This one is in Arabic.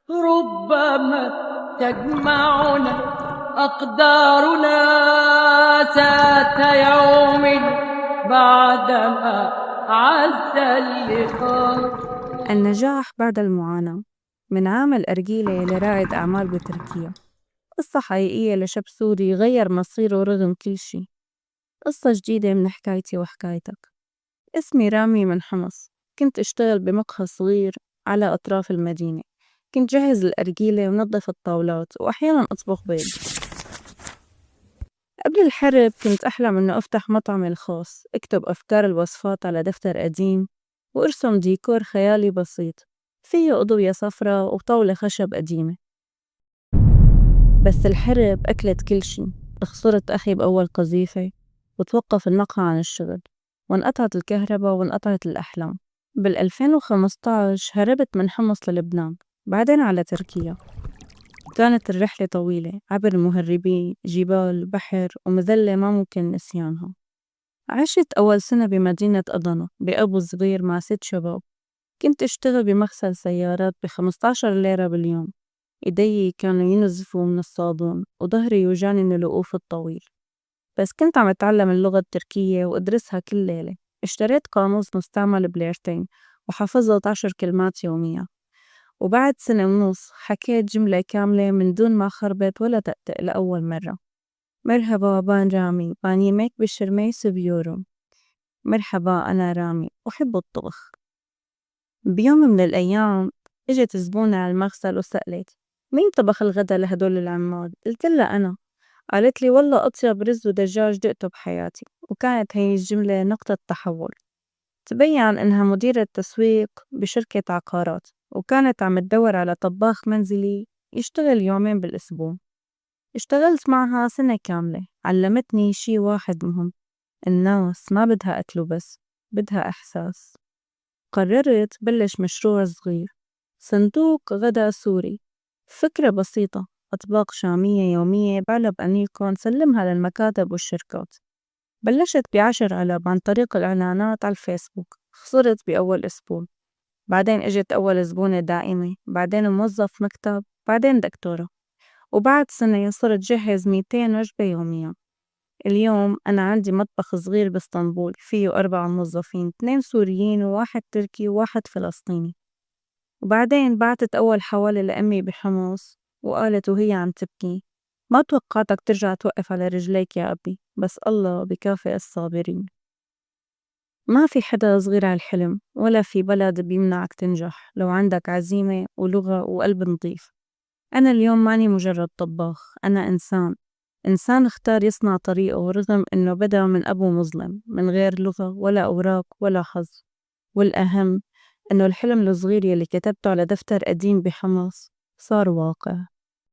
ربما تجمعنا أقدارنا ذات يوم بعدما عز اللقاء. النجاح بعد المعاناة، من عامل أرجيلة لرائد أعمال بتركيا. قصة حقيقية لشاب سوري غير مصيره رغم كل شي. قصة جديدة من حكايتي وحكايتك. اسمي رامي من حمص. كنت أشتغل بمقهى صغير على أطراف المدينة. كنت جهز الأرجيلة ونظف الطاولات وأحيانا أطبخ بيض. قبل الحرب كنت أحلم إنه أفتح مطعمي الخاص، أكتب أفكار الوصفات على دفتر قديم وأرسم ديكور خيالي بسيط فيه أضوية صفرة وطاولة خشب قديمة. بس الحرب أكلت كل شي. خسرت أخي بأول قذيفة، وتوقف النقع عن الشغل، وانقطعت الكهرباء وانقطعت الأحلام. بال2015 هربت من حمص للبنان، بعدين على تركيا. كانت الرحلة طويلة عبر المهربين، جبال، بحر، ومذلة ما ممكن نسيانها. عشت أول سنة بمدينة أضنا بأبو صغير مع 6 شباب. كنت أشتغل بمغسل سيارات ب15 ليرة باليوم. إيدي كانوا ينزفوا من الصابون وظهري يوجعني من الوقوف الطويل. بس كنت عم أتعلم اللغة التركية وأدرسها كل ليلة. اشتريت قاموس مستعمل بليرتين وحفظت 10 كلمات يوميا. وبعد سنة ونص حكيت جملة كاملة من دون ما خربط ولا تأتأ لأول مرة. مرحبا بان رامي، بان yemek pişirmeyi seviyorum. مرحبا أنا رامي أحب الطبخ. بيوم من الأيام إجت زبونة على المغسل وسألت: مين طبخ الغدا لهدول العمال؟ قلت لها أنا. قالت لي: والله أطيب رز ودجاج دقته بحياتي. وكانت هي الجملة نقطة تحول. تبين إنها مديرة تسويق بشركة عقارات، وكانت عم تدور على طباخ منزلي يشتغل يومين بالأسبوع. اشتغلت معها سنة كاملة، علمتني شي واحد مهم: الناس ما بدها أكل وبس، بدها إحساس. قررت بلش مشروع صغير، صندوق غدا سوري. فكرة بسيطة، أطباق شامية يومية بعلب أنيقون سلمها للمكاتب والشركات. بلشت ب10 علب عن طريق الإعلانات على الفيسبوك. خسرت بأول أسبوع، بعدين إجت أول زبونة دائمة، بعدين موظف مكتب، بعدين دكتورة. وبعد سنة صرت جهز 200 وجبة يوميا. اليوم أنا عندي مطبخ صغير باسطنبول فيه 4 موظفين، 2 سوريين وواحد تركي وواحد فلسطيني. وبعدين بعتت أول حوالي لأمي بحمص وقالت وهي عم تبكي: ما توقعتك ترجع توقف على رجليك يا أبي، بس الله بكافئ الصابرين. ما في حدا صغير على الحلم، ولا في بلد بيمنعك تنجح لو عندك عزيمة ولغة وقلب نظيف. أنا اليوم ماني مجرد طباخ، أنا إنسان اختار يصنع طريقه رغم إنه بدأ من أبو مظلم، من غير لغة ولا أوراق ولا حظ. والأهم إنه الحلم الصغير يلي كتبته على دفتر قديم بحمص صار واقع.